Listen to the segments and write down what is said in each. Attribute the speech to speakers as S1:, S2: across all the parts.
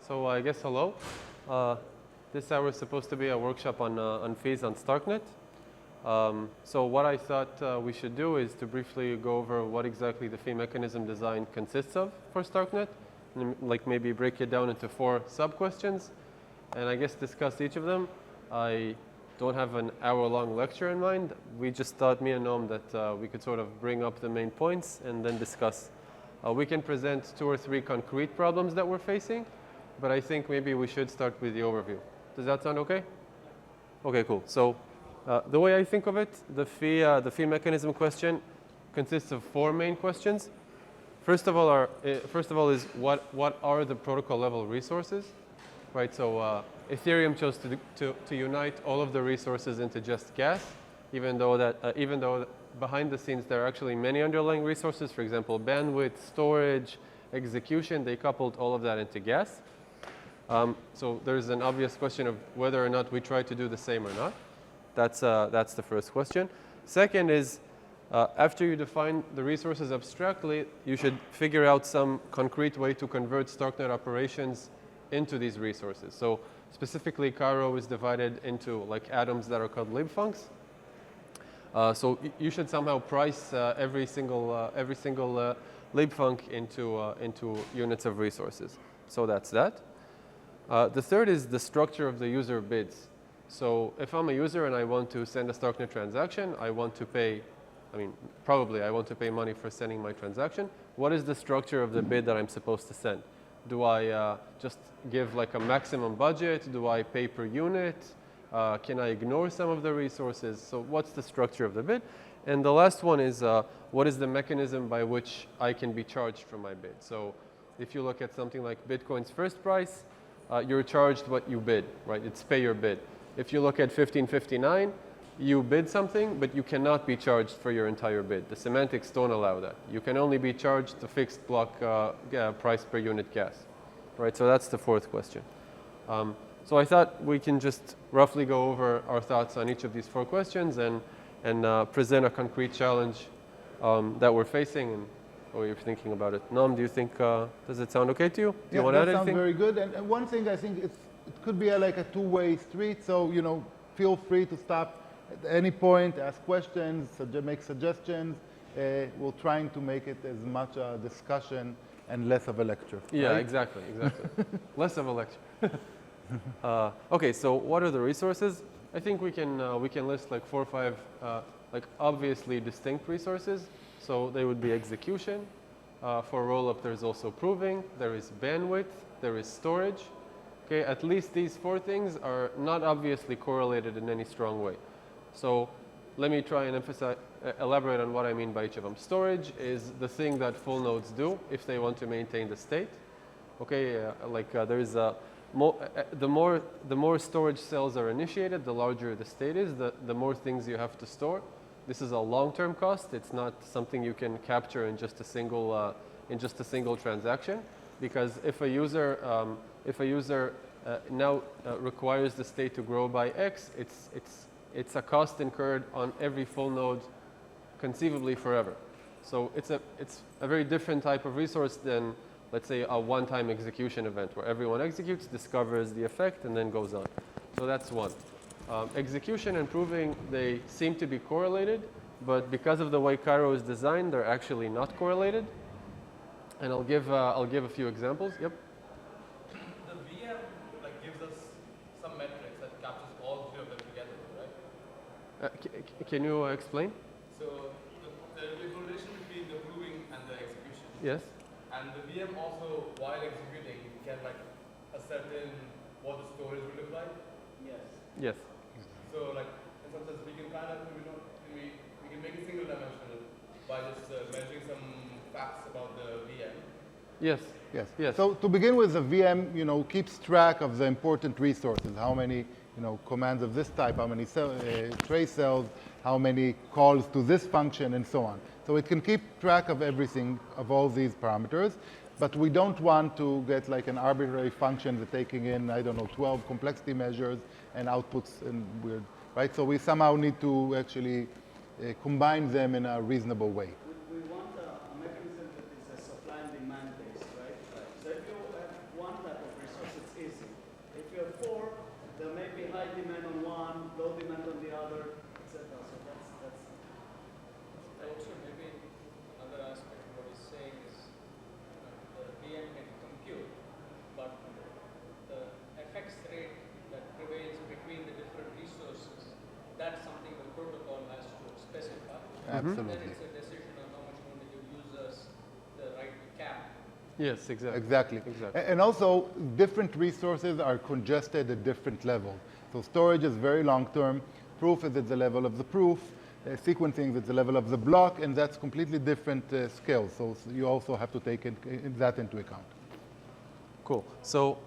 S1: So I guess hello. This hour is supposed to be a workshop on fees on Starknet. So what I thought we should do is to briefly go over what exactly the fee mechanism design consists of for Starknet, and like maybe break it down into 4 sub-questions, and I guess discuss each of them. I don't have an hour-long lecture in mind. We just thought, me and Noam, that we could sort of bring up the main points and then discuss. We can present 2 or 3 concrete problems that we're facing, but I think maybe we should start with the overview. Does that sound okay? Okay, cool. So the way I think of it, the fee mechanism question consists of 4 main questions. First of all is what are the protocol level resources, right? So Ethereum chose to unite all of the resources into just gas, even though behind the scenes there are actually many underlying resources. For example, bandwidth, storage, execution. They coupled all of that into gas. So there's an obvious question of whether or not we try to do the same or not. That's the first question. Second is, after you define the resources abstractly, you should figure out some concrete way to convert Starknet operations into these resources. So specifically, Cairo is divided into like atoms that are called libfuncs. So you should somehow price every single libfunc into units of resources. So that's that. The third is the structure of the user bids. So if I'm a user and I want to send a Starknet transaction, I want to pay, probably I want to pay money for sending my transaction. What is the structure of the bid that I'm supposed to send? Do I just give like a maximum budget? Do I pay per unit? Can I ignore some of the resources? So what's the structure of the bid? And the last one is what is the mechanism by which I can be charged for my bid? So if you look at something like Bitcoin's first price, you're charged what you bid, right? It's pay your bid. If you look at 1559, you bid something, but you cannot be charged for your entire bid. The semantics don't allow that. You can only be charged the fixed block price per unit gas, right? So that's the 4th question. So I thought we can just roughly go over our thoughts on each of these 4 questions and present a concrete challenge that we're facing and what you're thinking about it. Noam, do you think, does it sound okay to you? Do you want to add anything?
S2: That sounds very good. And one thing I think it could be like a 2-way street. So, feel free to stop at any point, ask questions, make suggestions. We're trying to make it as much a discussion and less of a lecture.
S1: Yeah,
S2: right?
S1: exactly. Less of a lecture. Okay, so what are the resources? I think we can list like 4 or 5 like obviously distinct resources. So they would be execution. For rollup, there's also proving. There is bandwidth. There is storage. Okay, at least these 4 things are not obviously correlated in any strong way. So let me try and elaborate on what I mean by each of them. Storage is the thing that full nodes do if they want to maintain the state. Okay, there's the more storage cells are initiated, the larger the state is, the more things you have to store. This is a long-term cost. It's not something you can capture in just a single transaction, because if a user now requires the state to grow by X, it's a cost incurred on every full node, conceivably forever. So it's a very different type of resource than, let's say, a one-time execution event where everyone executes, discovers the effect, and then goes on. So that's one. Execution and proving, they seem to be correlated, but because of the way Cairo is designed, they're actually not correlated. And I'll give a few examples. Yep.
S3: The VM gives us some metrics that captures all 3 of them together, right?
S1: Can you explain?
S3: So the relation between the proving and the execution.
S1: Yes.
S3: And the VM also, while executing, can ascertain what the storage will look like.
S1: Yes.
S3: So in some sense, we can we can make it single dimensional by just measuring some facts about the VM.
S1: Yes.
S2: So to begin with, the VM, keeps track of the important resources. How many, commands of this type, how many trace cells, how many calls to this function, and so on. So it can keep track of everything, of all these parameters. But we don't want to get like an arbitrary function that's taking in, 12 complexity measures and outputs and weird, right? So we somehow need to actually combine them in a reasonable way.
S4: We want a mechanism that is a supply and demand based, right? So if you have one type of resources there may be high demand on one, low demand on the other, etc. So that's.
S5: Also, maybe another aspect of what he's saying is the VM can compute, but the FX rate that prevails between the different resources, that's something the protocol has to specify.
S2: Absolutely.
S5: Then it's a decision on how much you want to give users the right to cap.
S1: Yes, exactly.
S2: Exactly.
S1: Exactly.
S2: And also, different resources are congested at different levels. So storage is very long-term. Proof is at the level of the proof. Sequencing is at the level of the block, and that's completely different scales. So you also have to take that into account.
S1: Cool. So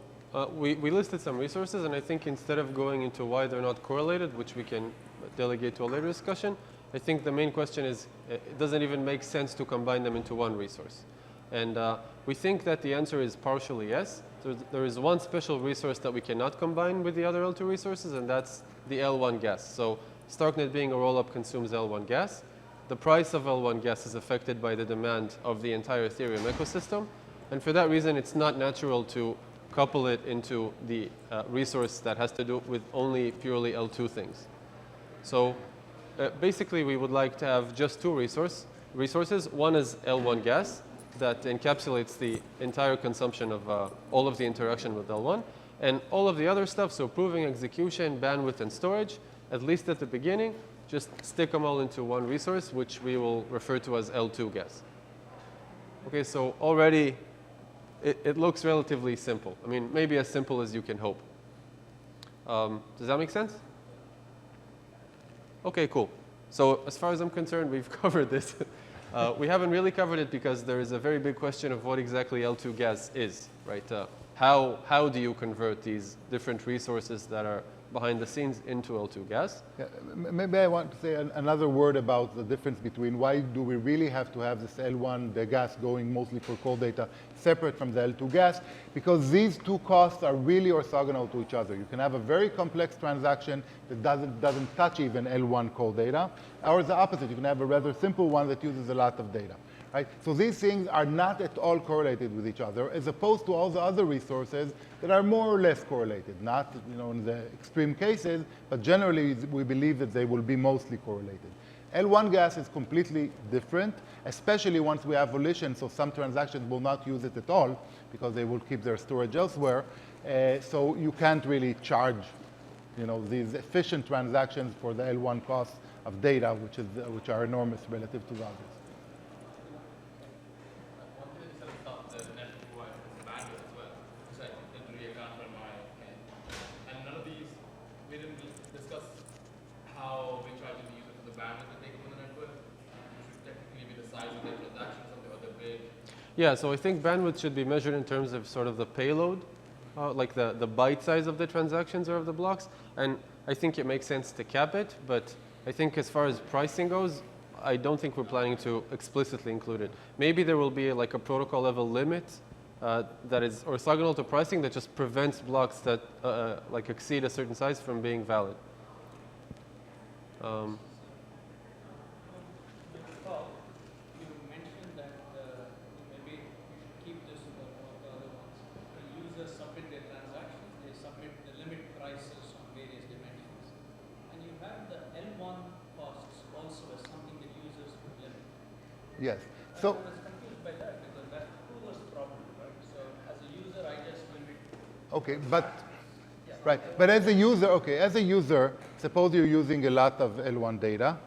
S1: we listed some resources, and I think instead of going into why they're not correlated, which we can delegate to a later discussion, I think the main question is, it doesn't even make sense to combine them into one resource. And we think that the answer is partially yes. There is one special resource that we cannot combine with the other L2 resources, and that's the L1 gas. So Starknet being a rollup consumes L1 gas. The price of L1 gas is affected by the demand of the entire Ethereum ecosystem. And for that reason, it's not natural to couple it into the resource that has to do with only purely L2 things. So basically, we would like to have just two resources. One is L1 gas that encapsulates the entire consumption of all of the interaction with L1. And all of the other stuff, so proving, execution, bandwidth, and storage, at least at the beginning, just stick them all into one resource, which we will refer to as L2 gas. Okay, so already it looks relatively simple. I mean, maybe as simple as you can hope. Does that make sense? Okay, cool. So as far as I'm concerned, we've covered this. We haven't really covered it because there is a very big question of what exactly L2 gas is, right? How do you convert these different resources that are behind the scenes into L2 gas?
S2: Yeah, maybe I want to say another word about the difference between why do we really have to have this L1, the gas going mostly for cold data, separate from the L2 gas, because these two costs are really orthogonal to each other. You can have a very complex transaction that doesn't touch even L1 cold data, or the opposite. You can have a rather simple one that uses a lot of data. Right? So these things are not at all correlated with each other, as opposed to all the other resources that are more or less correlated. Not in the extreme cases, but generally we believe that they will be mostly correlated. L1 gas is completely different, especially once we have volition, so some transactions will not use it at all because they will keep their storage elsewhere. So you can't really charge these efficient transactions for the L1 costs of data, which are enormous relative to the others.
S1: Yeah, so I think bandwidth should be measured in terms of sort of the payload, like the byte size of the transactions or of the blocks. And I think it makes sense to cap it, but I think as far as pricing goes, I don't think we're planning to explicitly include it. Maybe there will be like a protocol level limit that is orthogonal to pricing that just prevents blocks that like exceed a certain size from being valid.
S2: Yes. So.
S5: I was confused by that because that's Hoover's problem, right? So as a user, I just limit.
S2: Okay, but right. But as a user, suppose you're using a lot of L1 data.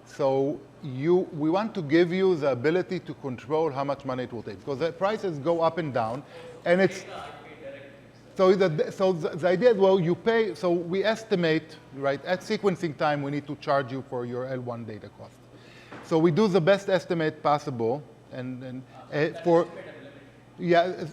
S2: So we want to give you the ability to control how much money it will take, because the prices go up and down, and it's. So the idea is, well, you pay. So we estimate, right, at sequencing time, we need to charge you for your L1 data cost. So we do the best estimate possible, and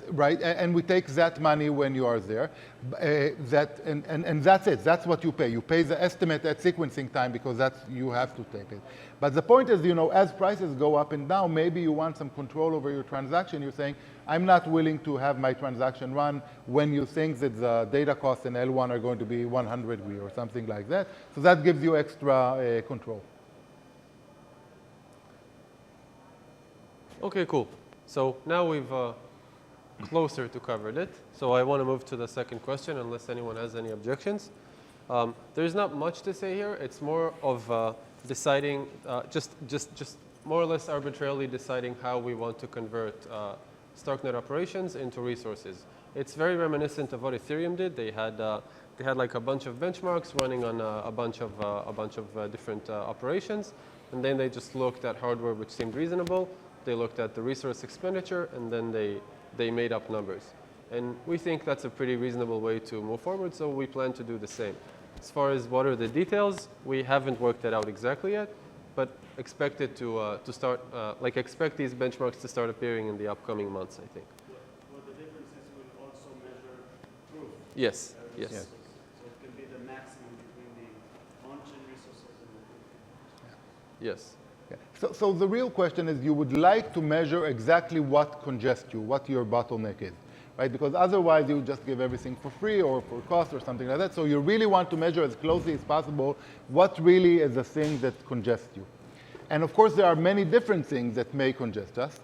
S2: right, and we take that money when you are there. And that's it. That's what you pay. You pay the estimate at sequencing time because you have to take it. But the point is, as prices go up and down, maybe you want some control over your transaction. You're saying, I'm not willing to have my transaction run when you think that the data costs in L1 are going to be 100 GRI or something like that. So that gives you extra control.
S1: Okay, cool. So now we've closer to covered it. So I want to move to the second question, unless anyone has any objections. There's not much to say here. It's more of deciding, just more or less arbitrarily deciding how we want to convert Starknet operations into resources. It's very reminiscent of what Ethereum did. They had like a bunch of benchmarks running on a bunch of different operations, and then they just looked at hardware which seemed reasonable. They looked at the resource expenditure, and then they made up numbers. And we think that's a pretty reasonable way to move forward, so we plan to do the same. As far as what are the details, we haven't worked that out exactly yet, but expect it to start, expect these benchmarks to start appearing in the upcoming months, I think.
S4: Well, the difference is we'll also measure proof.
S1: Yes, yes.
S2: Yes.
S4: So it can be the maximum between the on-chain resources and the proof.
S1: Yes.
S2: Yeah. So the real question is, you would like to measure exactly what congests you, what your bottleneck is, right? Because otherwise you just give everything for free or for cost or something like that. So you really want to measure as closely as possible what really is the thing that congests you. And of course, there are many different things that may congest us.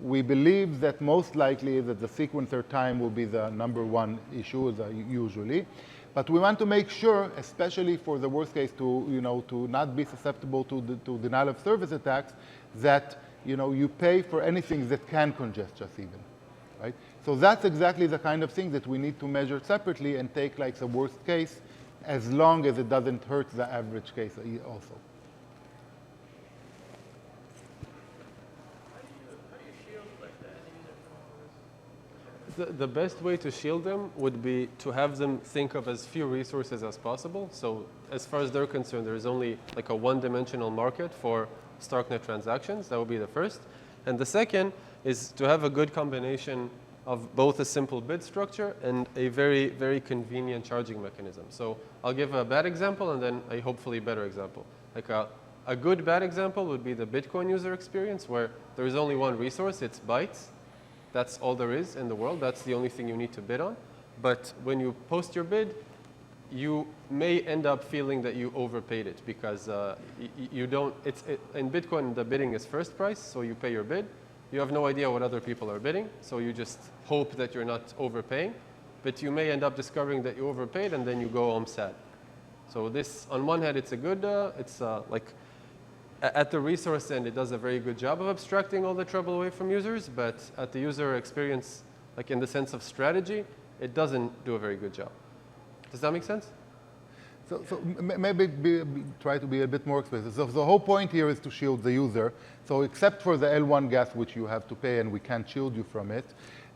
S2: We believe that most likely that the sequencer time will be the #1 issue, usually. But we want to make sure, especially for the worst case, to not be susceptible to denial of service attacks, that you pay for anything that can congest us even, right? So that's exactly the kind of thing that we need to measure separately and take like the worst case, as long as it doesn't hurt the average case also.
S1: The best way to shield them would be to have them think of as few resources as possible. So as far as they're concerned, there is only like a one-dimensional market for Starknet transactions. That would be the first. And the second is to have a good combination of both a simple bid structure and a very, very convenient charging mechanism. So I'll give a bad example and then a hopefully better example. Like a good bad example would be the Bitcoin user experience, where there is only one resource, it's bytes. That's all there is in the world. That's the only thing you need to bid on. But when you post your bid, you may end up feeling that you overpaid it, because you don't. In Bitcoin, the bidding is first price, so you pay your bid. You have no idea what other people are bidding, so you just hope that you're not overpaying. But you may end up discovering that you overpaid, and then you go home sad. So this, on one hand, it's a good. At the resource end, it does a very good job of abstracting all the trouble away from users, but at the user experience, like in the sense of strategy, it doesn't do a very good job. Does that make sense?
S2: So maybe try to be a bit more explicit. So the whole point here is to shield the user. So except for the L1 gas, which you have to pay, and we can't shield you from it,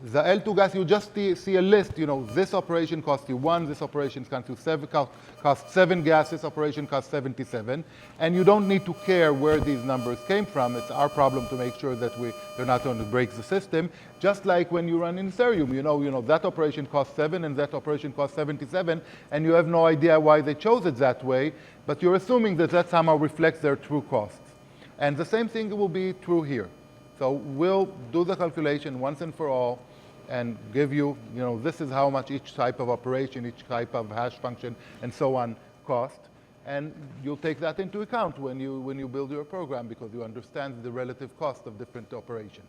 S2: the L2 gas, you just see a list. This operation costs you 1, this operation costs 7 gas, this operation costs 77. And you don't need to care where these numbers came from. It's our problem to make sure that they're not going to break the system. Just like when you run in Ethereum, that operation costs 7 and that operation costs 77, and you have no idea why they chose it that way, but you're assuming that that somehow reflects their true costs. And the same thing will be true here. So we'll do the calculation once and for all, and give you, this is how much each type of operation, each type of hash function, and so on cost. And you'll take that into account when you build your program, because you understand the relative cost of different operations.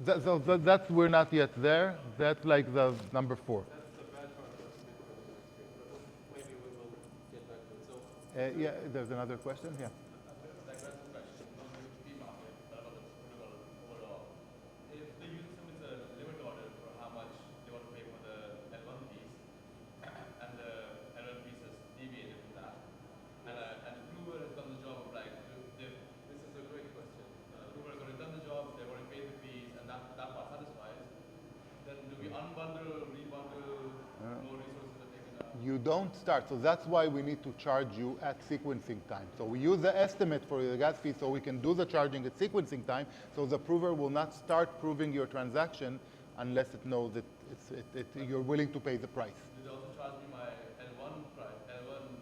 S2: That we're not yet there. That's like the #4.
S1: That's the bad part of Bitcoin, maybe we will get back to it. So,
S2: Yeah, there's another question? Yeah. You don't start. So that's why we need to charge you at sequencing time. So we use the estimate for the gas fee so we can do the charging at sequencing time, so the prover will not start proving your transaction unless it knows that you're willing to pay the price.
S3: Did you also charge me my L1 price? L1.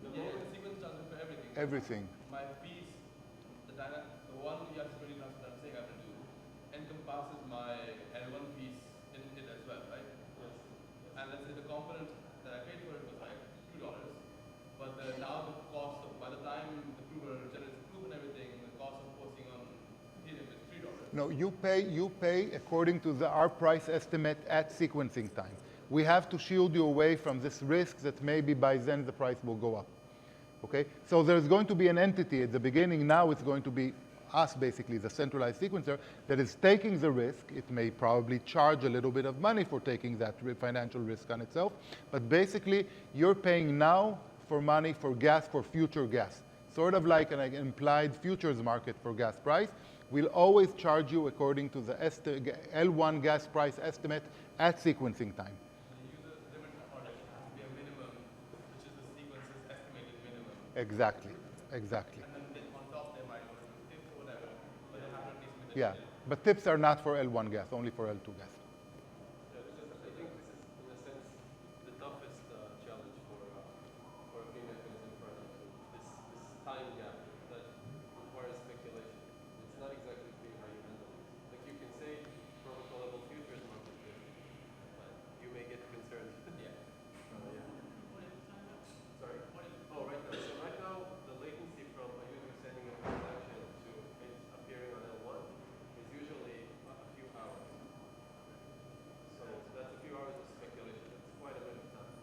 S3: The sequence charges for everything.
S2: Everything.
S3: My fees, the one ERC20 transfer that I'm saying I have to do, encompasses my L1 fees in it as well, right? Yes. And let's say the component that I paid for it was like $2, but now the cost of, by the time the prover generates the proof and everything, the cost of
S2: No, you pay according to our price estimate at sequencing time. We have to shield you away from this risk that maybe by then the price will go up. Okay? So there's going to be an entity at the beginning. Now it's going to be us, basically, the centralized sequencer, that is taking the risk. It may probably charge a little bit of money for taking that financial risk on itself. But basically, you're paying now for money for gas, for future gas. Sort of like an implied futures market for gas price. We'll always charge you according to the L1 gas price estimate at sequencing time.
S3: The user limit order has to be a minimum, which is the sequence's estimated minimum.
S2: Exactly, exactly.
S3: And then on top they might want to do tips or whatever, but they have to at least meet the
S2: Yeah,
S3: minimum.
S2: but tips are not for L1 gas, only for L2 gas.
S1: Yeah, I think this is, in a sense, the toughest challenge for a fee mechanism for an L2. This time gap that requires speculation. It's not exactly clear how you handle it. Like you can say protocol level futures market risk, but you may get concerned.
S3: Yeah.
S1: Sorry? Oh, right now. So right now, the latency from a user sending a transaction to it appearing on L1 is usually a few hours. So that's a few hours of speculation. That's quite a bit of time.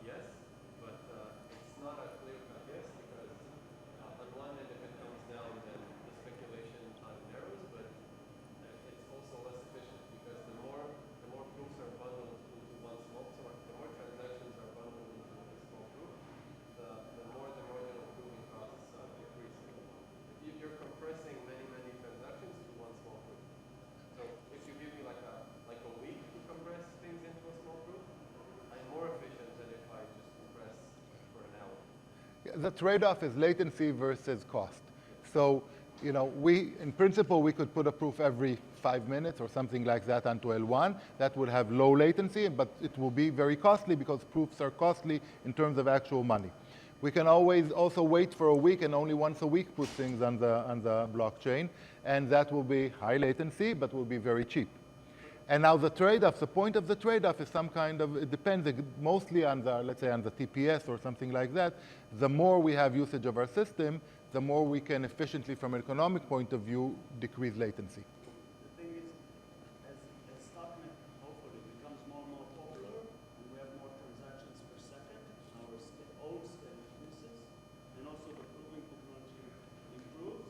S1: Yes, but it's not a clear-cut yes, because on one end, if it comes down, then the speculation time narrows, but it's also less efficient because the more proofs are bundled into one small, so the more transactions are bundled into a small proof, the more the marginal proving costs decrease. You're compressing many transactions to one small proof. So if you give me like a week to compress things into a small proof, I'm more efficient than if I just compress for an hour.
S2: Yeah, the trade-off is latency versus cost. So, in principle, we could put a proof every 5 minutes or something like that onto L1. That would have low latency, but it will be very costly because proofs are costly in terms of actual money. We can always also wait for a week and only once a week put things on the blockchain, and that will be high latency, but will be very cheap. And now the trade-off, the point of the trade-off is some kind of, it depends mostly on the, let's say, on the TPS or something like that. The more we have usage of our system, the more we can efficiently, from an economic point of view, decrease latency.
S4: The thing is, as Starknet hopefully becomes more and more popular, and we have more transactions per second, our own scale increases, and also the proving technology improves,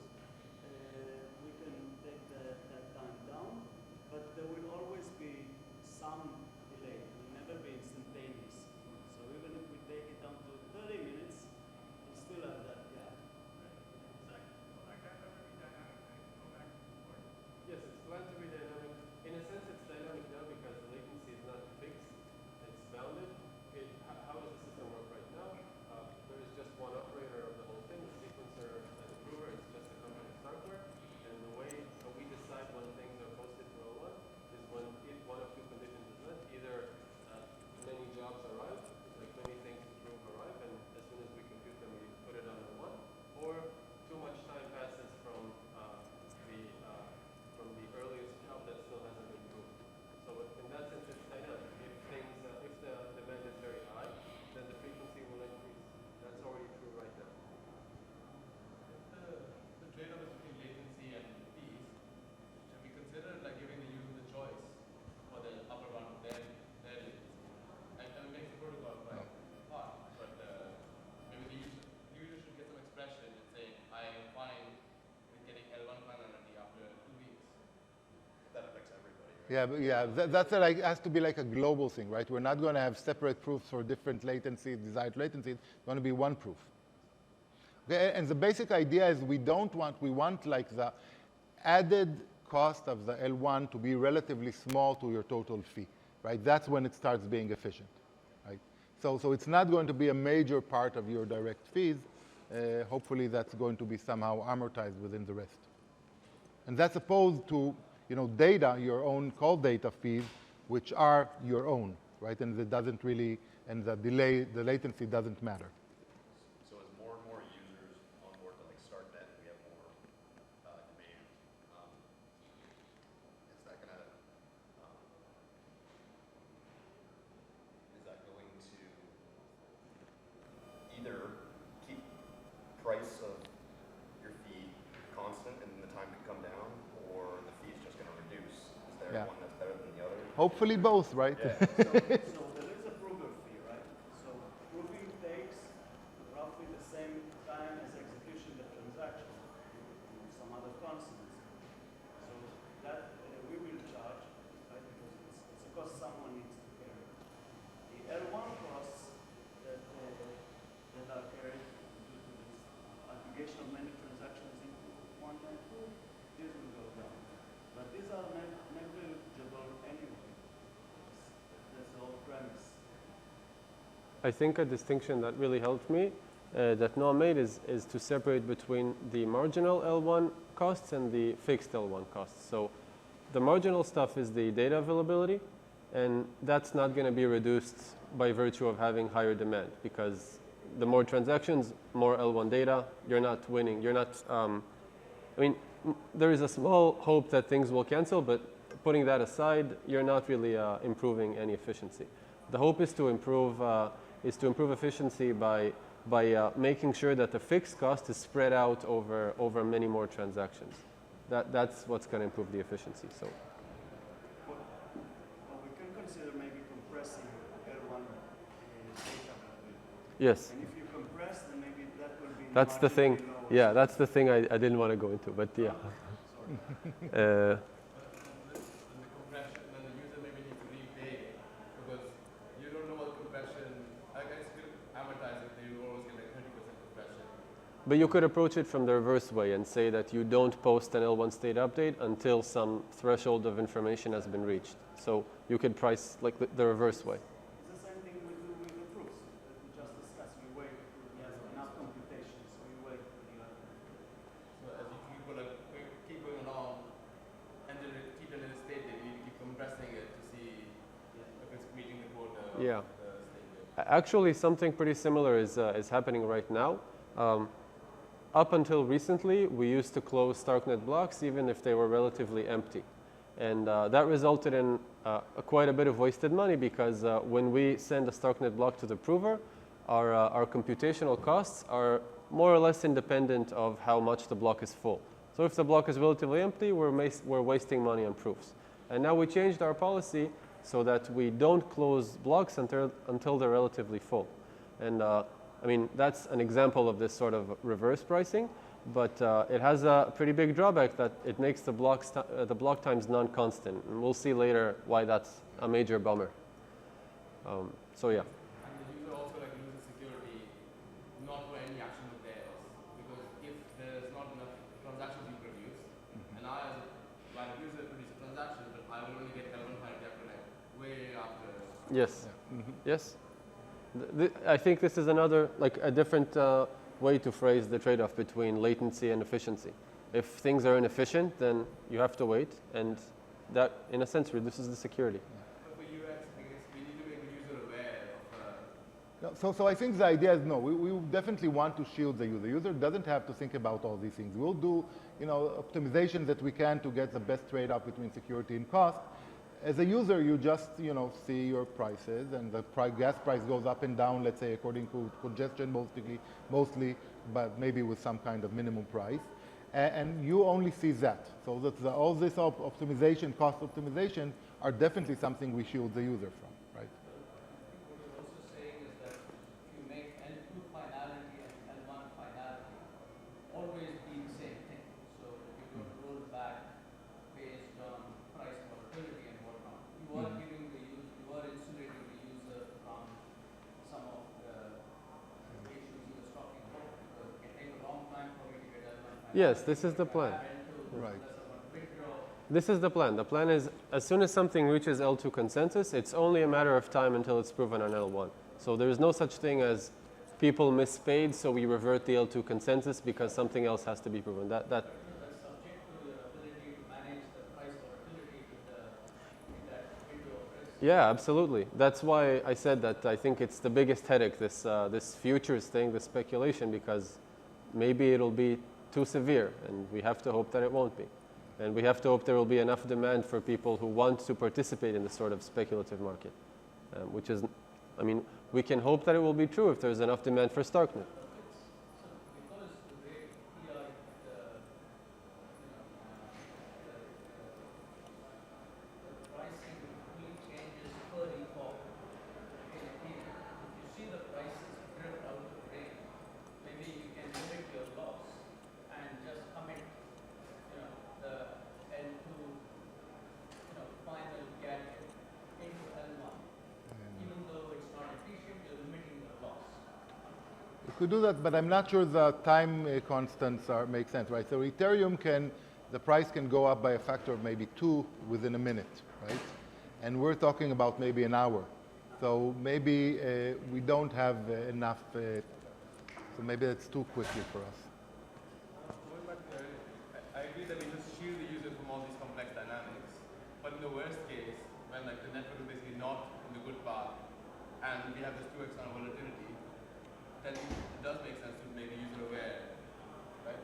S4: we can take that time down, but there will always be some delay. It will never be instantaneous. So even if we take it down to 30 minutes, we still have that gap.
S1: Yes, it's planned to be dynamic. In a sense, it's dynamic now because the latency is not fixed. It's bounded. How does the system work right now? There is just one operator of the whole thing, the sequencer and the prover. It's just a company Starknet. And the way we decide when things are posted to L1 is when if one of two conditions is met, either many jobs arrive, like many things to prove arrive, and as soon as we compute them, we put it on L1, or too much time passes from the earliest job that still hasn't been proved. So in that sense, it's dynamic. If the demand is very high, then the frequency will increase. That's already true right now.
S3: The trade-off is between latency and fees. Should we consider like giving the user the choice for the upper bound of their latency? And it makes the protocol quite hard, but maybe the user should get some expression and say, I am fine with getting L1 finality after 2 weeks. That affects everybody, right?
S2: Yeah, it has to be like a global thing, right? We're not going to have separate proofs for different latency, desired latency. It's going to be one proof. Okay, and the basic idea is we want like the added cost of the L1 to be relatively small to your total fee, right? That's when it starts being efficient, right? So it's not going to be a major part of your direct fees. Hopefully that's going to be somehow amortized within the rest. And that's opposed to, data, your own call data fees, which are your own, right? And it doesn't really, and the latency doesn't matter.
S6: So as more and more users onboard to like Starknet, and we have more demand, is that going to either keep price of your fee constant and the
S2: Hopefully both, right?
S4: So there is a prover fee, right? So proving takes roughly the same time as execution of the transaction, some other constants. So that we will charge, right? Because it's a cost someone needs to carry. The L1 costs that are carried due to this aggregation of many transactions into one network, these will go down. But these are negligible anyway. That's the whole premise.
S1: I think a distinction that really helped me that Noam made is to separate between the marginal L1 costs and the fixed L1 costs. So the marginal stuff is the data availability, and that's not going to be reduced by virtue of having higher demand, because the more transactions, more L1 data, you're not winning. You're not, I mean, there is a small hope that things will cancel, but putting that aside, you're not really improving any efficiency. The hope is to improve efficiency by making sure that the fixed cost is spread out over many more transactions. That's what's going to improve the efficiency. So.
S4: Well, we can consider maybe compressing L1 data.
S1: Yes.
S4: And if you compress, then maybe that will be
S1: That's the thing.
S4: marginally lower.
S1: Yeah, that's the thing I didn't want to go into, but yeah.
S3: The compression, then the user maybe needs to repay because you don't know what compression. I guess if you amortize it, you always get like 30% compression.
S1: But you could approach it from the reverse way and say that you don't post an L1 state update until some threshold of information has been reached. So you could price like the reverse way.
S4: It's the same thing we do with the proofs that we just discussed. We wait for the enough computations, so we wait for the other.
S3: So as you keep going along, and then keep it in a state that you need to keep compressing it to see if it's meeting the quota.
S1: Yeah.
S3: Of the state.
S1: Actually, something pretty similar is happening right now. Up until recently, we used to close Starknet blocks even if they were relatively empty. And that resulted in quite a bit of wasted money because when we send a Starknet block to the prover, our computational costs are more or less independent of how much the block is full. So if the block is relatively empty, we're wasting money on proofs. And now we changed our policy so that we don't close blocks until they're relatively full. And I mean, that's an example of this sort of reverse pricing, but it has a pretty big drawback that it makes the block times non-constant. And we'll see later why that's a major bummer. So yeah.
S3: And the user also loses security not for any action of theirs, because if there's not enough transactions you produce, and while a user produces a transaction, but I will only get L1 finality after way after.
S1: Yes. Yes. I think this is another, a different way to phrase the trade-off between latency and efficiency. If things are inefficient, then you have to wait, and that, in a sense, reduces the security.
S3: But for UX, because we need to make the user aware of.
S2: So I think the idea is no. We definitely want to shield the user. The user doesn't have to think about all these things. We'll do, optimization that we can to get the best trade-off between security and cost. As a user, you just, see your prices, and the gas price goes up and down, let's say, according to congestion mostly, but maybe with some kind of minimum price. And you only see that. So that all this optimization, cost optimization, are definitely something we shield the user from, right?
S5: What you're also saying is that if you make L2 finality and L1 finality always be the same thing. So if you don't roll back based on price volatility and whatnot, you are giving the user, you are insulating the user from some of the issues he was talking about, because it can take a long time for me to get L1 finality.
S1: Yes, this is the plan.
S2: Right.
S1: This is the plan. The plan is, as soon as something reaches L2 consensus, it's only a matter of time until it's proven on L1. So there is no such thing as people mispaid, so we revert the L2 consensus because something else has to be proven. That's subject
S5: to the ability to manage the price volatility in that window of risk.
S1: Yeah, absolutely. That's why I said that I think it's the biggest headache, this futures thing, this speculation, because maybe it'll be too severe, and we have to hope that it won't be. And we have to hope there will be enough demand for people who want to participate in this sort of speculative market, which is, we can hope that it will be true if there's enough demand for Starknet.
S5: Because the way Ilia, the pricing will
S2: could do that, but I'm not sure the time constants make sense, right? So Ethereum the price can go up by a factor of maybe 2 within a minute, right? And we're talking about maybe an hour. So maybe we don't have enough, so maybe that's too quickly for us.
S3: Going back to I agree that we just shield the user from all these complex dynamics. But in the worst case, when like the network is basically not in the good path, and we have this 2x on volatility, then it does make sense to make the user aware, right?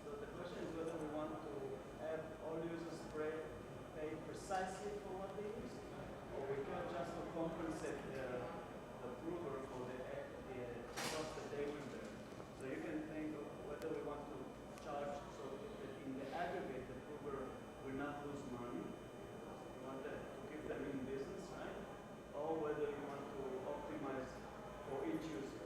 S4: So the question is whether we want to have all users pay precisely for what they use, or we can just to compensate the prover for the cost that they will bear. So you can think of whether we want to charge so that in the aggregate the prover will not lose money. You want to keep them in business, right? Or whether you want to optimize for each user.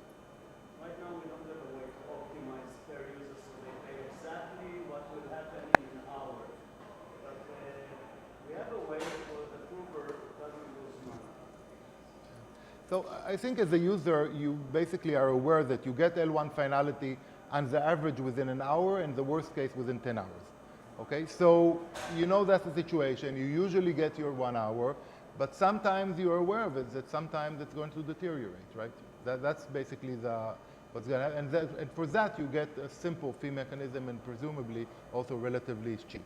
S4: Right now we don't have a way to optimize per user so they pay exactly what will happen in an hour. But we have a way for the prover doesn't lose money.
S2: So I think as a user, you basically are aware that you get L1 finality on the average within an hour, and the worst case within 10 hours. Okay, so you know that's the situation. You usually get your 1 hour, but sometimes you're aware of it, that sometimes it's going to deteriorate, right? That's basically what's going to happen. And for that, you get a simple fee mechanism and presumably also relatively cheap.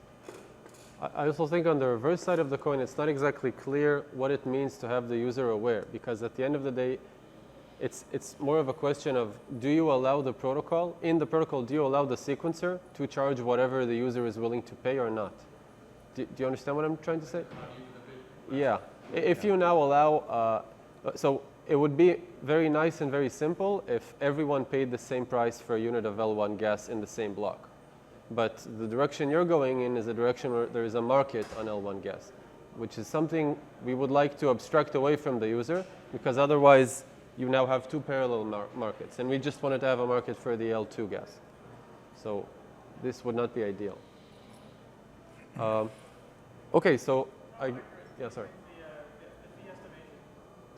S1: I also think on the reverse side of the coin, it's not exactly clear what it means to have the user aware, because at the end of the day, it's more of a question of, do you allow the protocol, in the protocol, do you allow the sequencer to charge whatever the user is willing to pay or not? Do you understand what I'm trying to say? Yeah. If you now allow, so it would be very nice and very simple if everyone paid the same price for a unit of L1 gas in the same block. But the direction you're going in is a direction where there is a market on L1 gas, which is something we would like to abstract away from the user, because otherwise you now have two parallel markets, and we just wanted to have a market for the L2 gas. So this would not be ideal. Okay, so yeah, sorry.
S5: The fee estimation.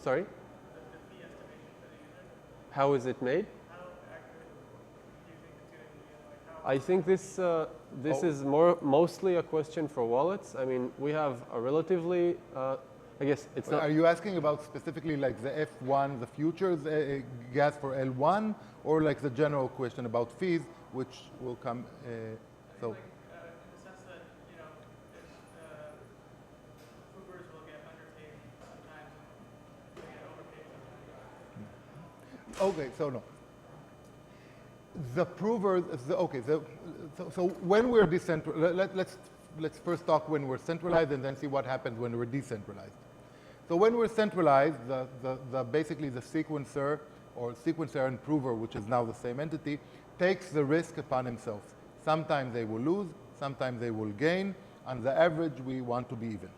S1: Sorry?
S5: The fee estimation for the user.
S1: How is it made?
S5: How accurate do you think it's going to be? Like how
S1: I think this is mostly a question for wallets. I mean, we have a relatively, I guess it's not.
S2: Are you asking about specifically like the F1, the futures gas for L1, or like the general question about fees, which will come, so.
S5: in the sense that, you know, if provers will get underpaid sometimes and they get overpaid sometimes.
S2: Okay, so no. The provers, okay, so when we're decentralized, let's first talk when we're centralized and then see what happens when we're decentralized. So when we're centralized, basically the sequencer and prover, which is now the same entity, takes the risk upon himself. Sometimes they will lose, sometimes they will gain. On the average, we want to be even.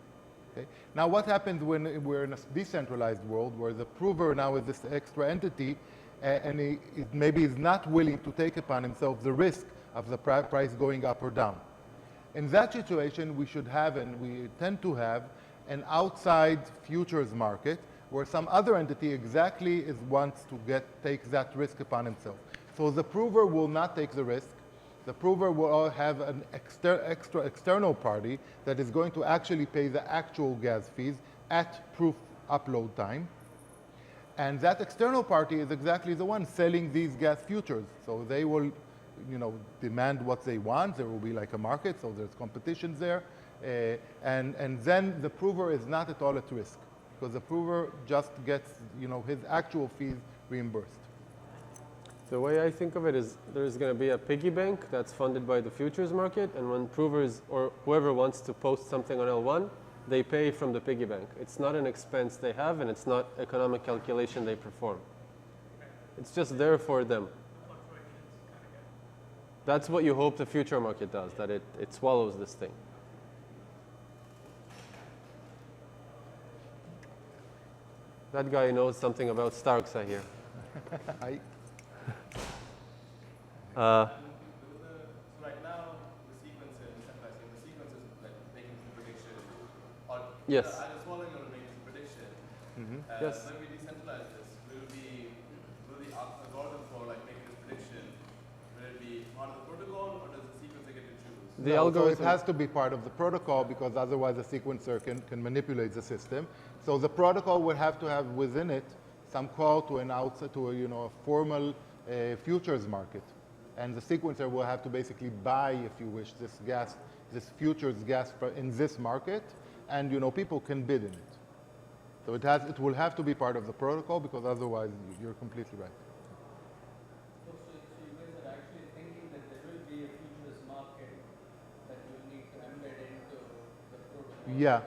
S2: Okay? Now what happens when we're in a decentralized world where the prover now is this extra entity and he maybe is not willing to take upon himself the risk of the price going up or down? In that situation, we should have, and we tend to have, an outside futures market where some other entity exactly wants to take that risk upon himself. So the prover will not take the risk. The prover will have an external party that is going to actually pay the actual gas fees at proof upload time. And that external party is exactly the one selling these gas futures. So they will, demand what they want. There will be like a market, so there's competition there. And then the prover is not at all at risk, because the prover just gets, his actual fees reimbursed.
S1: The way I think of it is there's going to be a piggy bank that's funded by the futures market, and when provers or whoever wants to post something on L1, they pay from the piggy bank. It's not an expense they have, and it's not economic calculation they perform. It's just there for them. That's what you hope the future market does, that it swallows this thing. That guy knows something about Starks, I hear.
S3: So right now, the sequencer, the sequencer is like making some prediction, or
S1: Yes.
S3: either swallowing or making some prediction.
S1: Yes.
S3: When we decentralize this, will the algorithm for like making
S1: The
S2: No, so
S1: algorithm.
S2: it has to be part of the protocol because otherwise the sequencer can manipulate the system. So the protocol would have to have within it some call to an outside, to a, a formal futures market. And the sequencer will have to basically buy, if you wish, this gas, this futures gas in this market, and people can bid in it. So it will have to be part of the protocol because otherwise you're completely right.
S5: So you guys are actually thinking that there will be a futures market that you will need to embed into the protocol?
S2: Yeah,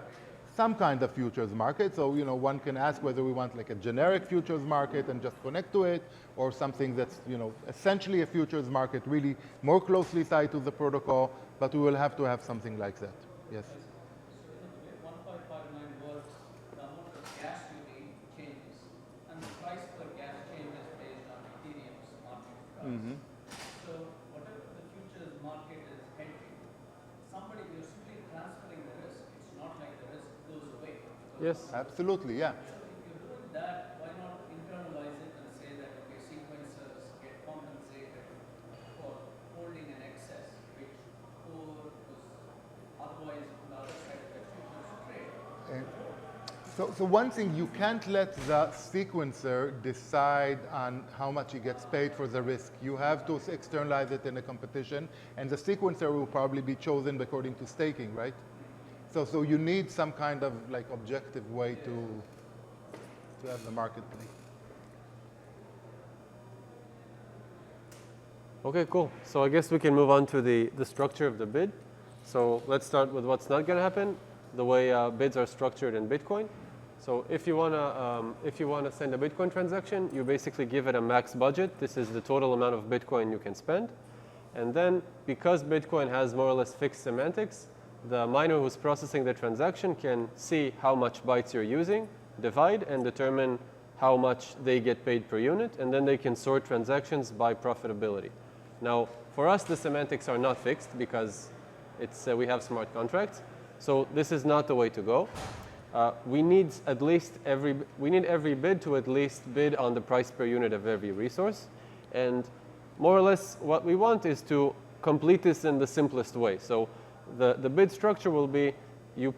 S2: some kind of futures market. So, one can ask whether we want like a generic futures market and just connect to it, or something that's, essentially a futures market, really more closely tied to the protocol, but we will have to have something like that. Yes.
S5: So the way 1559 works, the amount of gas you need changes, and the price per gas changes based on Ethereum's market price. So whatever the futures market is hedging, you're simply transferring the risk. It's not like the risk goes away.
S1: Yes.
S2: Absolutely, yeah.
S5: So if you're doing that, why not internalize it and say that, okay, sequencers get compensated for holding an excess, which was otherwise on the other side of the futures trade.
S2: So one thing, you can't let the sequencer decide on how much he gets paid for the risk. You have to externalize it in a competition, and the sequencer will probably be chosen according to staking, right? So you need some kind of like objective way to have the market play.
S1: Okay, cool. So I guess we can move on to the structure of the bid. So let's start with what's not going to happen, the way bids are structured in Bitcoin. So if you wanna send a Bitcoin transaction, you basically give it a max budget. This is the total amount of Bitcoin you can spend. And then because Bitcoin has more or less fixed semantics, the miner who's processing the transaction can see how much bytes you're using, divide, and determine how much they get paid per unit, and then they can sort transactions by profitability. Now, for us, the semantics are not fixed because we have smart contracts. So this is not the way to go. We need every bid to at least bid on the price per unit of every resource. And more or less what we want is to complete this in the simplest way. So the bid structure will be you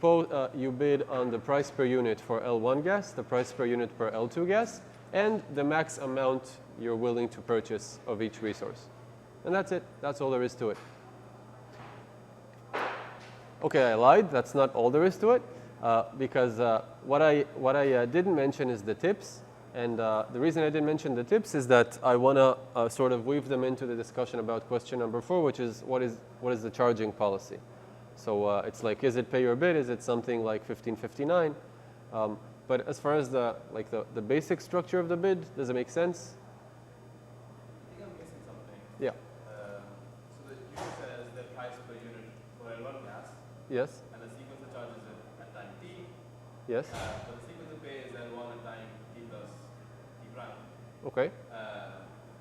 S1: bid on the price per unit for L1 gas, the price per unit for L2 gas, and the max amount you're willing to purchase of each resource. And that's it. That's all there is to it. Okay, I lied. That's not all there is to it. Because what I didn't mention is the tips, and the reason I didn't mention the tips is that I want to sort of weave them into the discussion about question number 4, which is what is the charging policy. So it's like, is it pay or bid? Is it something like 1559? But as far as the basic structure of the bid, does it make sense?
S3: I think I'm missing something.
S1: Yeah.
S3: So the user says the price per unit for L1 gas,
S1: Yes.
S3: and the sequencer charges it at time t.
S1: Yes.
S3: But the sequencer pays L1 at time t plus t prime.
S1: Okay.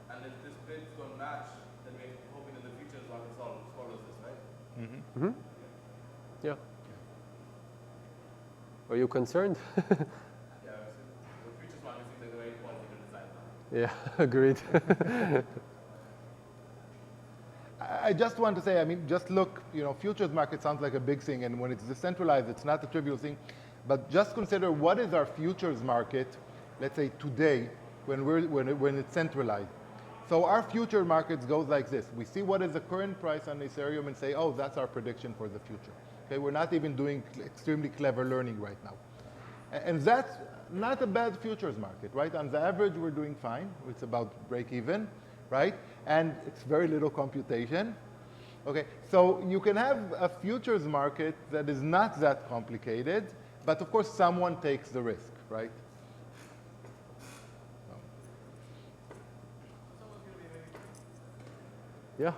S3: And if this bids don't match, then we're hoping that the futures market swallows this, right?
S1: Mm-hmm. Yeah. Are you concerned?
S3: Yeah, so the futures market seems like the right policy to decide now.
S1: Yeah, agreed.
S2: I just want to say, just look, futures market sounds like a big thing, and when it's decentralized, it's not a trivial thing. But just consider what is our futures market, let's say today, when it's centralized. So our future markets goes like this. We see what is the current price on Ethereum and say, oh, that's our prediction for the future. Okay, we're not even doing extremely clever learning right now. And that's not a bad futures market, right? On the average, we're doing fine. It's about break even, right? And it's very little computation. Okay, so you can have a futures market that is not that complicated, but of course someone takes the risk, right?
S1: Yeah.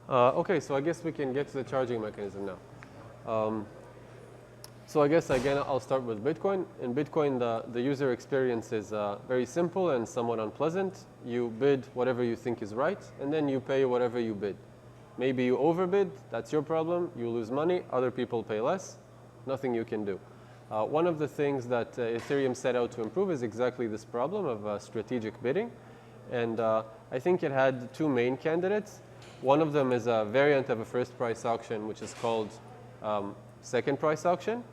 S1: Okay, so I guess we can get to the charging mechanism now. So I guess, again, I'll start with Bitcoin. In Bitcoin, the user experience is very simple and somewhat unpleasant. You bid whatever you think is right, and then you pay whatever you bid. Maybe you overbid, that's your problem. You lose money, other people pay less. Nothing you can do. One of the things that Ethereum set out to improve is exactly this problem of strategic bidding. And I think it had two main candidates. One of them is a variant of a first price auction, which is called second price auction.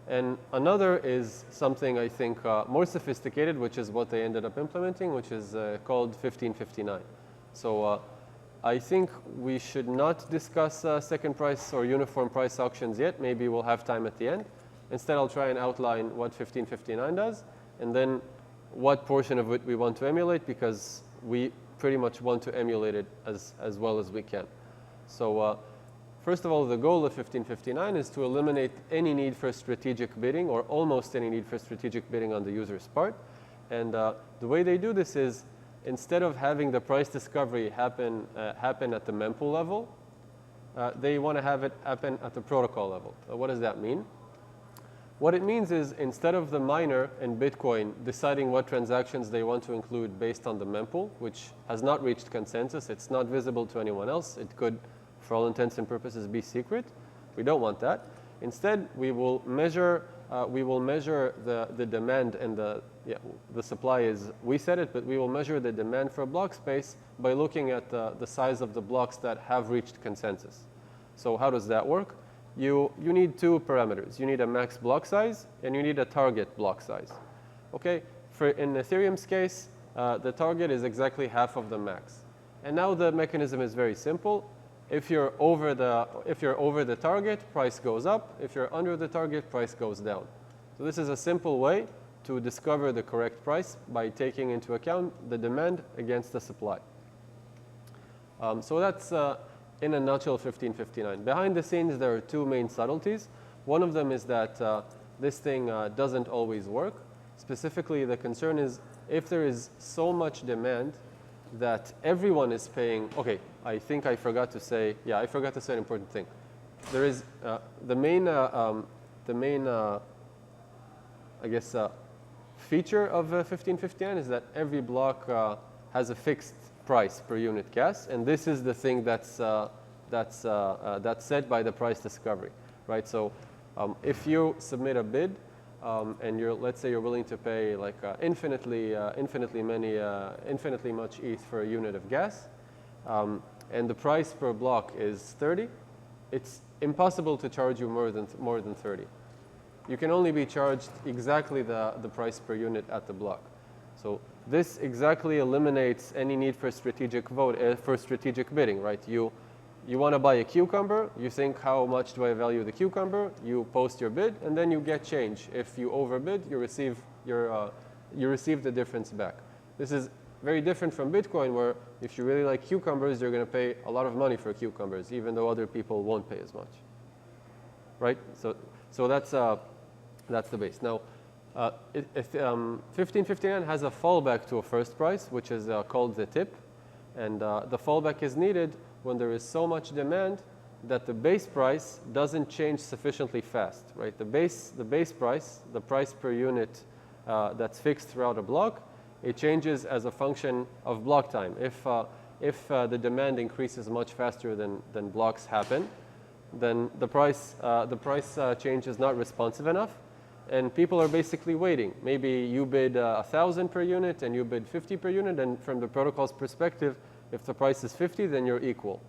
S1: And another is something, I think, more sophisticated, which is what they ended up implementing, which is called 1559. So I think we should not discuss second price or uniform price auctions yet. Maybe we'll have time at the end. Instead, I'll try and outline what 1559 does, and then what portion of it we want to emulate, because we pretty much want to emulate it as well as we can. So first of all, the goal of 1559 is to eliminate any need for strategic bidding, or almost any need for strategic bidding on the user's part. And the way they do this is, instead of having the price discovery happen at the mempool level, they want to have it happen at the protocol level. What does that mean? What it means is, instead of the miner in Bitcoin deciding what transactions they want to include based on the mempool, which has not reached consensus, it's not visible to anyone else, it could, for all intents and purposes, be secret. We don't want that. Instead, we will measure the demand, and the supply is, we set it, but we will measure the demand for block space by looking at the size of the blocks that have reached consensus. So how does that work? You need two parameters. You need a max block size, and you need a target block size. Okay? In Ethereum's case, the target is exactly half of the max. And now the mechanism is very simple. If you're over the target, price goes up. If you're under the target, price goes down. So this is a simple way to discover the correct price by taking into account the demand against the supply. So that's in a nutshell 1559. Behind the scenes, there are two main subtleties. One of them is that this thing doesn't always work. Specifically, the concern is if there is so much demand that everyone is paying. Okay, I think I forgot to say. Yeah, I forgot to say an important thing. There is the main I guess feature of 1559 is that every block has a fixed price per unit gas, and this is the thing that's set by the price discovery, right? So if you submit a bid and let's say you're willing to pay like infinitely much ETH for a unit of gas, and the price per block is 30, it's impossible to charge you more than 30. You can only be charged exactly the price per unit at the block. So this exactly eliminates any need for strategic bidding, right? You want to buy a cucumber, you think, how much do I value the cucumber? You post your bid, and then you get change. If you overbid, you receive the difference back. This is very different from Bitcoin, where if you really like cucumbers, you're going to pay a lot of money for cucumbers, even though other people won't pay as much, right? So that's the base. Now, 1559 has a fallback to a first price, which is called the tip. And the fallback is needed when there is so much demand that the base price doesn't change sufficiently fast, right? The base price, the price per unit that's fixed throughout a block, it changes as a function of block time. If the demand increases much faster than blocks happen, then the price change is not responsive enough. And people are basically waiting. Maybe you bid 1,000 per unit and you bid 50 per unit, and from the protocol's perspective, if the price is 50, then you're equal,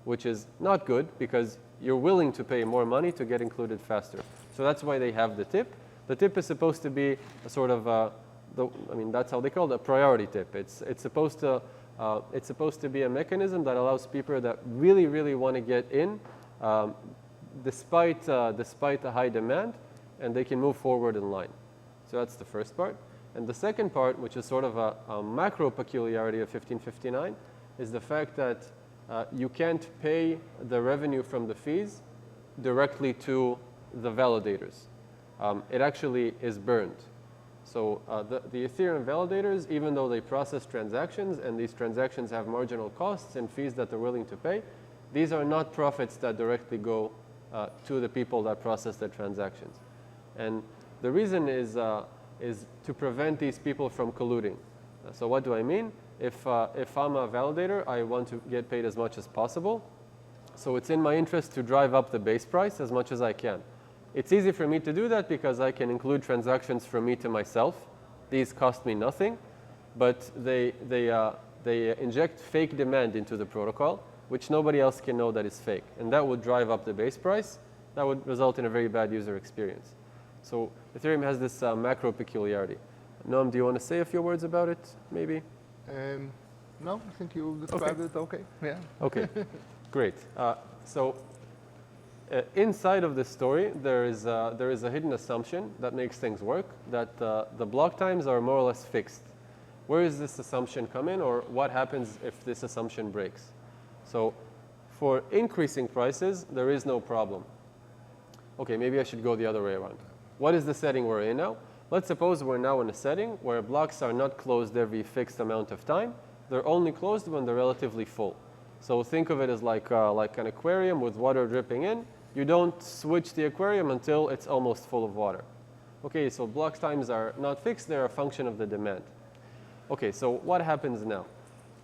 S1: which is not good because you're willing to pay more money to get included faster. So that's why they have the tip. The tip is supposed to be a sort of, that's how they call it, a priority tip. It's supposed to be a mechanism that allows people that really, really want to get in, despite the high demand, and they can move forward in line. So that's the first part. And the second part, which is sort of a macro peculiarity of 1559, is the fact that you can't pay the revenue from the fees directly to the validators. It actually is burned. So the Ethereum validators, even though they process transactions, and these transactions have marginal costs and fees that they're willing to pay, these are not profits that directly go to the people that process the transactions. And the reason is to prevent these people from colluding. So what do I mean? If I'm a validator, I want to get paid as much as possible. So it's in my interest to drive up the base price as much as I can. It's easy for me to do that because I can include transactions from me to myself. These cost me nothing, but they inject fake demand into the protocol. which nobody else can know that is fake. And that would drive up the base price. That would result in a very bad user experience. So Ethereum has this macro peculiarity. Noam, do you want to say a few words about it, maybe?
S2: No, I think you described it okay. Yeah.
S1: Okay, great. So inside of this story, there is a hidden assumption that makes things work, that the block times are more or less fixed. Where does this assumption come in, or what happens if this assumption breaks? So for increasing prices, there is no problem. Okay, maybe I should go the other way around. What is the setting we're in now? Let's suppose we're now in a setting where blocks are not closed every fixed amount of time. They're only closed when they're relatively full. So think of it as like an aquarium with water dripping in. You don't switch the aquarium until it's almost full of water. Okay, so block times are not fixed. They're a function of the demand. Okay, so what happens now?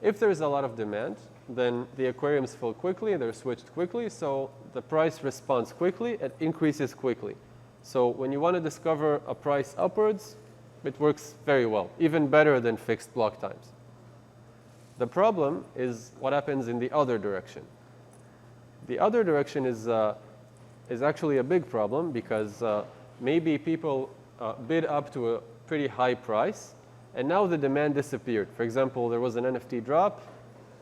S1: If there's a lot of demand, then the aquariums fill quickly, they're switched quickly, so the price responds quickly, it increases quickly. So when you want to discover a price upwards, it works very well, even better than fixed block times. The problem is what happens in the other direction. The other direction is actually a big problem because maybe people bid up to a pretty high price, and now the demand disappeared. For example, there was an NFT drop,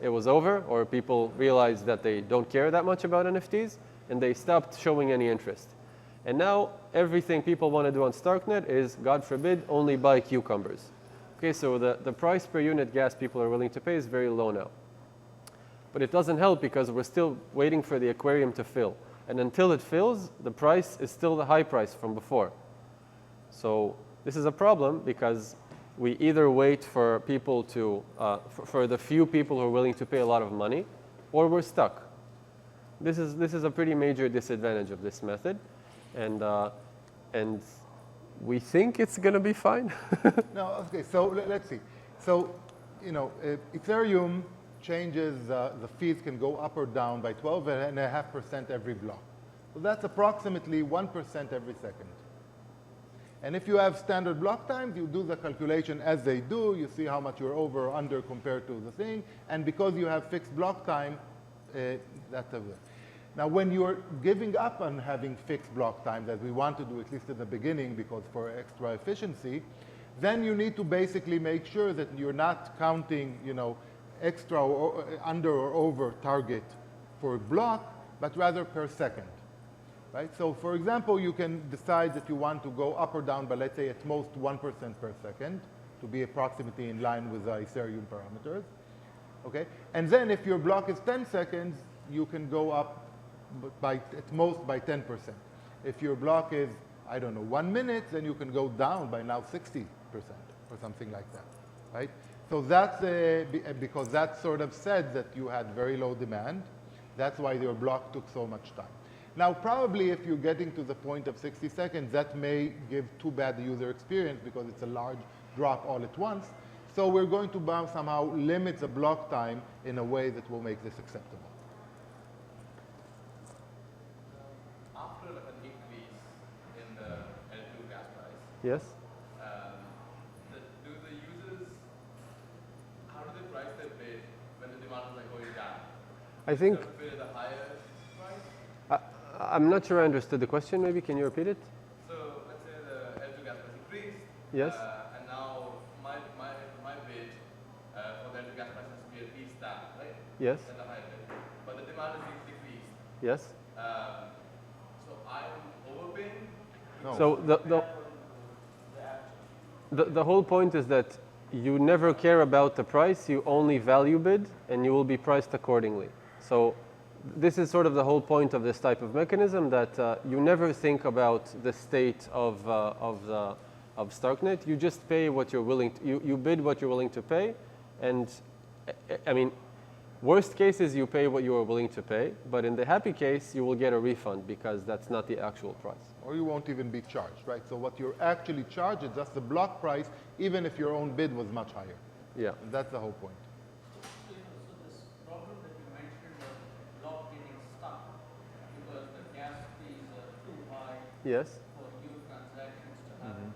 S1: it was over, or people realized that they don't care that much about NFTs, and they stopped showing any interest. And now everything people want to do on Starknet is, God forbid, only buy cucumbers. Okay, so the price per unit gas people are willing to pay is very low now. But it doesn't help because we're still waiting for the aquarium to fill. And until it fills, the price is still the high price from before. So this is a problem because we either wait for people to, for the few people who are willing to pay a lot of money, or we're stuck. This is a pretty major disadvantage of this method. And we think it's going to be fine.
S2: No, okay, so let's see. So, you know, Ethereum changes, the fees can go up or down by 12.5% every block. So that's approximately 1% every second. And if you have standard block times, you do the calculation as they do. You see how much you're over or under compared to the thing. And because you have fixed block time, that's a... Now, when you're giving up on having fixed block time, that we want to do at least at the beginning because for extra efficiency, then you need to basically make sure that you're not counting, you know, extra or under or over target for a block, but rather per second, right? So, for example, you can decide that you want to go up or down by, let's say, at most 1% per second to be approximately in line with the Ethereum parameters, okay? And then if your block is 10 seconds, you can go up by at most by 10%. If your block is, I don't know, 1 minute, then you can go down by now 60% or something like that, right? So that's because that sort of said that you had very low demand. That's why your block took so much time. Now, probably if you're getting to the point of 60 seconds, that may give too bad the user experience because it's a large drop all at once. So we're going to somehow limit the block time in a way that will make this acceptable.
S3: After an increase in the L2 gas price,
S1: Yes?
S3: do the users, how do they price their bid when the demand is like going down?
S1: I think,
S3: Do they bid at a higher price?
S1: I'm not sure I understood the question. Maybe can you repeat it?
S3: So let's say the L2 gas price increased.
S1: Yes.
S3: And now my bid for the L2 gas price has to be at least that, right?
S1: Yes.
S3: At a higher bid. But the demand is decreased.
S1: Yes.
S3: So I'm overpaying?
S2: No.
S1: So the whole point is that you never care about the price, you only value bid, and you will be priced accordingly. So this is sort of the whole point of this type of mechanism, that you never think about the state of Starknet. You just pay what you're willing to, you bid what you're willing to pay, and I mean, worst case is you pay what you are willing to pay, but in the happy case, you will get a refund because that's not the actual price.
S2: Or you won't even be charged, right? So what you're actually charged is just the block price, even if your own bid was much higher.
S1: Yeah.
S2: And that's the whole point.
S5: So, so this problem that you mentioned of block getting stuck because the gas fees are too high
S1: Yes.
S5: for new transactions to happen.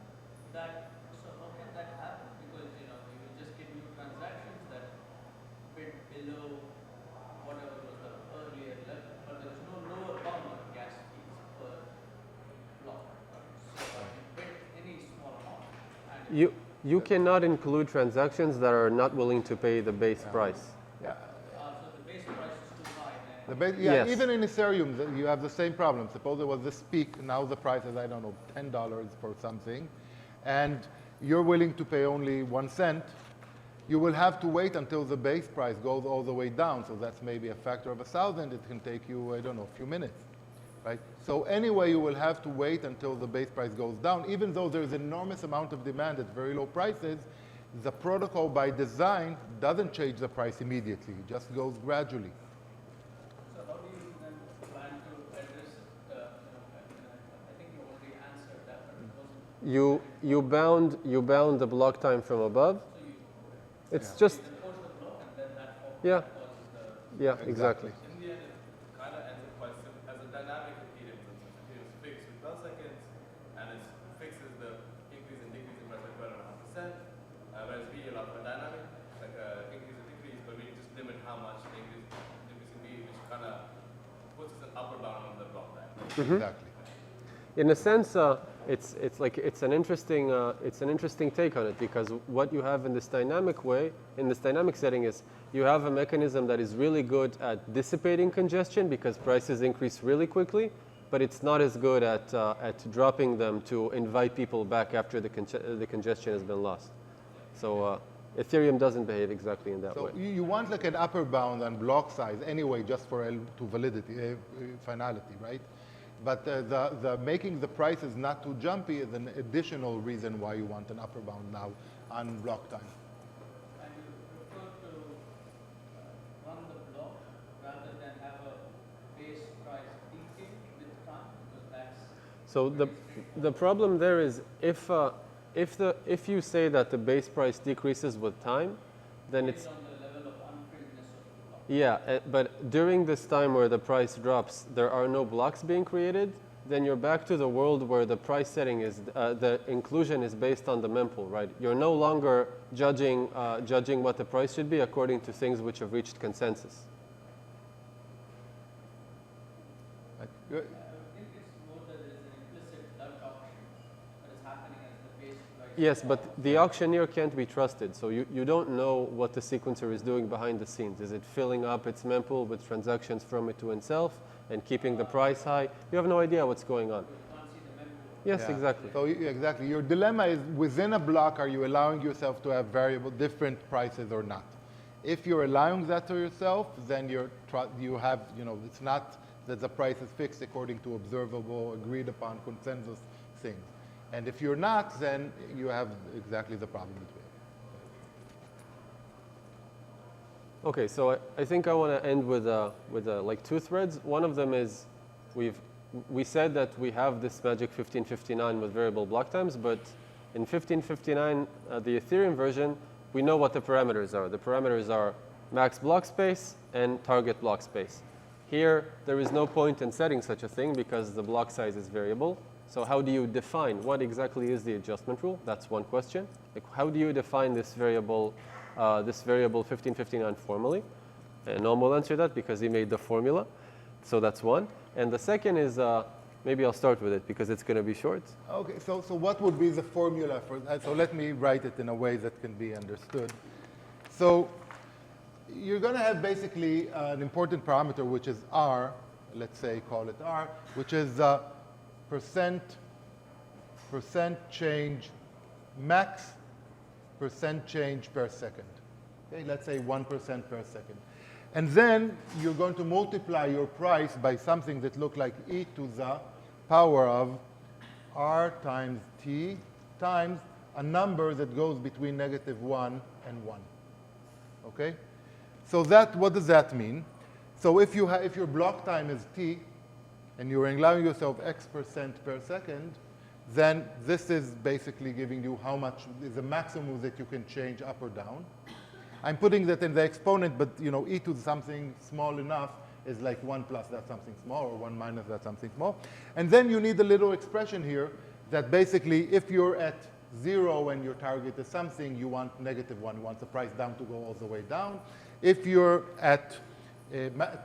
S5: So how can that happen? Because you just get new transactions that bid below whatever was
S1: You cannot include transactions that are not willing to pay the base price.
S2: Yeah.
S5: So the base price is too high.
S2: Yeah,
S1: Yes.
S2: even in Ethereum, you have the same problem. Suppose there was this peak, now the price is, I don't know, $10 for something, and you're willing to pay only 1 cent, you will have to wait until the base price goes all the way down. So that's maybe a factor of 1,000. It can take you, I don't know, a few minutes, right? So anyway, you will have to wait until the base price goes down. Even though there's enormous amount of demand at very low prices, the protocol by design doesn't change the price immediately. It just goes gradually.
S5: So how do you then plan to address it? I think you already answered that, but it wasn't.
S1: You bound the block time from above.
S5: So you,
S1: It's
S2: Yeah.
S1: just
S5: you can push the block and then that
S1: Yeah.
S5: causes the.
S1: yeah, exactly.
S3: In the end, it kind of ends up quite simple. As a dynamic Ethereum, for instance, Ethereum is fixed with 12 seconds, and it fixes the increase and decrease in price like 12.5%. Whereas we allow for a dynamic, like increase and decrease, but we just limit how much the increase can be, which kind of puts us an upper bound on the block time.
S2: Exactly.
S1: In a sense, it's an interesting take on it, because what you have in this dynamic way, in this dynamic setting, is you have a mechanism that is really good at dissipating congestion because prices increase really quickly, but it's not as good at dropping them to invite people back after the congestion has been lost. So Ethereum doesn't behave exactly in that
S2: So
S1: way.
S2: you want like an upper bound on block size anyway, just for L2 validity, finality, right? But the making the prices not too jumpy is an additional reason why you want an upper bound now on block time.
S5: And you prefer to run the block rather than have a base price decay with time, because that's.
S1: So the problem there is if you say that the base price decreases with time, then it's
S5: Based on the level of unfreedness of the block.
S1: yeah. But during this time where the price drops, there are no blocks being created. Then you're back to the world where the price setting is the inclusion is based on the mempool, right? You're no longer judging what the price should be according to things which have reached consensus.
S2: Right?
S5: I think it's more that there is an implicit Dutch auction that is happening as the base price.
S1: Yes, but the auctioneer can't be trusted, so you don't know what the sequencer is doing behind the scenes. Is it filling up its mempool with transactions from it to itself and keeping the price high? You have no idea what's going on.
S5: You can't see the mempool.
S1: Yes,
S2: Yeah.
S1: exactly.
S2: So exactly, your dilemma is within a block, are you allowing yourself to have variable different prices or not? If you're allowing that to yourself, then you have, it's not that the price is fixed according to observable, agreed upon consensus things. And if you're not, then you have exactly the problem that we have.
S1: Okay, so I think I want to end with like 2 threads. One of them is we said that we have this magic 1559 with variable block times, but in 1559, the Ethereum version, we know what the parameters are. The parameters are max block space and target block space. Here, there is no point in setting such a thing because the block size is variable. So how do you define what exactly is the adjustment rule? That's one question. Like, how do you define this variable 1559 formally? And Noam will answer that because he made the formula. So that's one. And the second is, maybe I'll start with it because it's going to be short.
S2: Okay, so what would be the formula for that? So let me write it in a way that can be understood. So you're going to have basically an important parameter, which is R, let's say call it R, which is percent change, max percent change per second. Okay, let's say 1% per second. And then you're going to multiply your price by something that looks like e to the power of R times T times a number that goes between -1 and 1. Okay? So what does that mean? So if your block time is T, and you're allowing yourself X% per second, then this is basically giving you how much is the maximum that you can change up or down. I'm putting that in the exponent, but e to something small enough is like 1 plus that's something small, or 1 minus that's something small. And then you need a little expression here that basically if you're at 0 and your target is something, you want -1, you want the price down to go all the way down. If you're at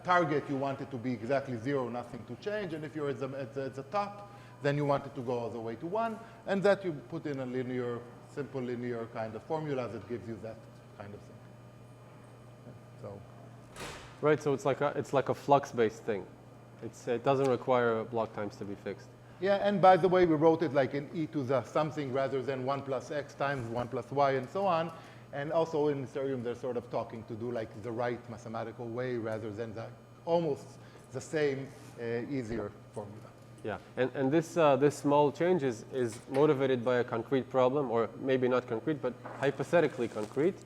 S2: target, you want it to be exactly 0, nothing to change. And if you're at the top, then you want it to go all the way to 1. And that you put in a linear simple linear kind of formulas, it gives you that kind of thing. So,
S1: Right, so it's like a flux-based thing. It doesn't require block times to be fixed.
S2: yeah, and by the way, we wrote it like in e to the something rather than 1 plus x times 1 plus y and so on. And also in Ethereum, they're sort of talking to do like the right mathematical way rather than the almost the same easier formula.
S1: Yeah, and this small change is motivated by a concrete problem, or maybe not concrete, but hypothetically concrete.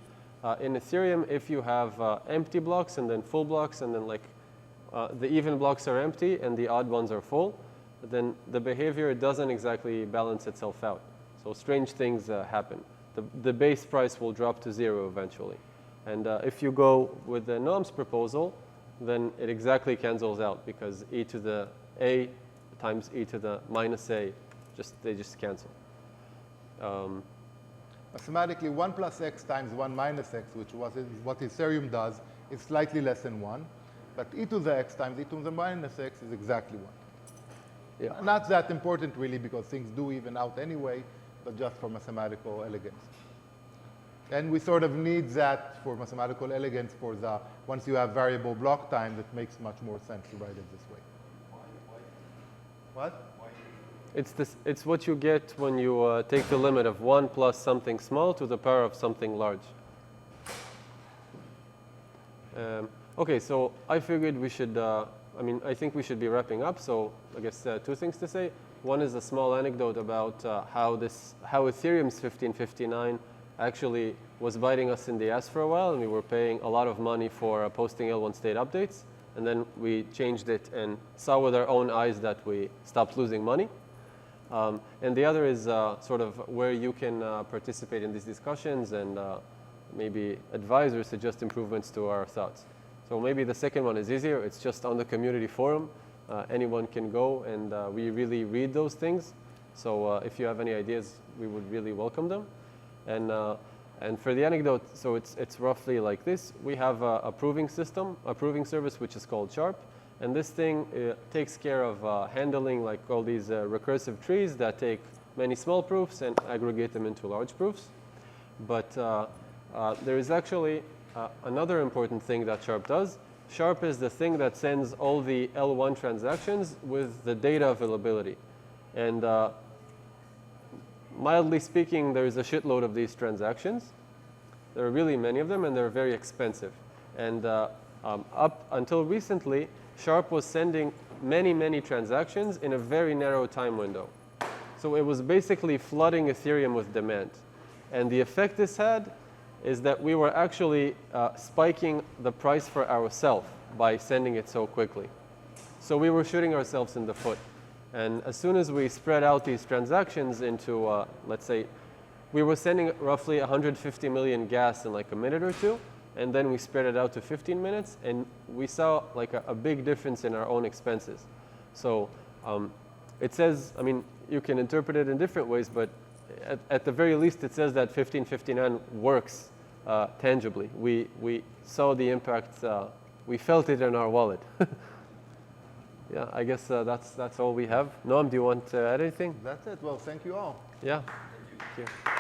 S1: In Ethereum, if you have empty blocks and then full blocks, and then like the even blocks are empty and the odd ones are full, then the behavior doesn't exactly balance itself out. So strange things happen. The base price will drop to 0 eventually. And if you go with the Noam's proposal, then it exactly cancels out because e to the a times e to the minus a, they just cancel.
S2: Mathematically, 1 plus x times 1 minus x, which was what Ethereum does, is slightly less than 1. But e to the x times e to the minus x is exactly 1.
S1: Yeah.
S2: Not that important, really, because things do even out anyway, but just for mathematical elegance. And we sort of need that for mathematical elegance for the, once you have variable block time, that makes much more sense to write it this way. What?
S1: It's what you get when you take the limit of 1 plus something small to the power of something large. Okay, so I figured we should, I think we should be wrapping up. So I guess 2 things to say. One is a small anecdote about how Ethereum's 1559 actually was biting us in the ass for a while, and we were paying a lot of money for posting L1 state updates. And then we changed it and saw with our own eyes that we stopped losing money. And the other is sort of where you can participate in these discussions and maybe advise or suggest improvements to our thoughts. So maybe the second one is easier. It's just on the community forum. Anyone can go, and we really read those things. So if you have any ideas, we would really welcome them. And for the anecdote, so it's roughly like this. We have a proving system, a proving service, which is called Sharp. And this thing takes care of handling like all these recursive trees that take many small proofs and aggregate them into large proofs. But there is actually another important thing that Sharp does. Sharp is the thing that sends all the L1 transactions with the data availability. And mildly speaking, there is a shitload of these transactions. There are really many of them, and they're very expensive. And up until recently, Sharp was sending many, many transactions in a very narrow time window. So it was basically flooding Ethereum with demand. And the effect this had is that we were actually spiking the price for ourselves by sending it so quickly. So we were shooting ourselves in the foot. And as soon as we spread out these transactions into, let's say, we were sending roughly 150 million gas in like a minute or two, and then we spread it out to 15 minutes, and we saw like a big difference in our own expenses. So it says, you can interpret it in different ways, but at the very least, it says that 1559 works tangibly. We saw the impact, we felt it in our wallet. Yeah, I guess that's all we have. Noam, do you want to add anything?
S2: That's it. Well, thank you all.
S1: Yeah. Thank you.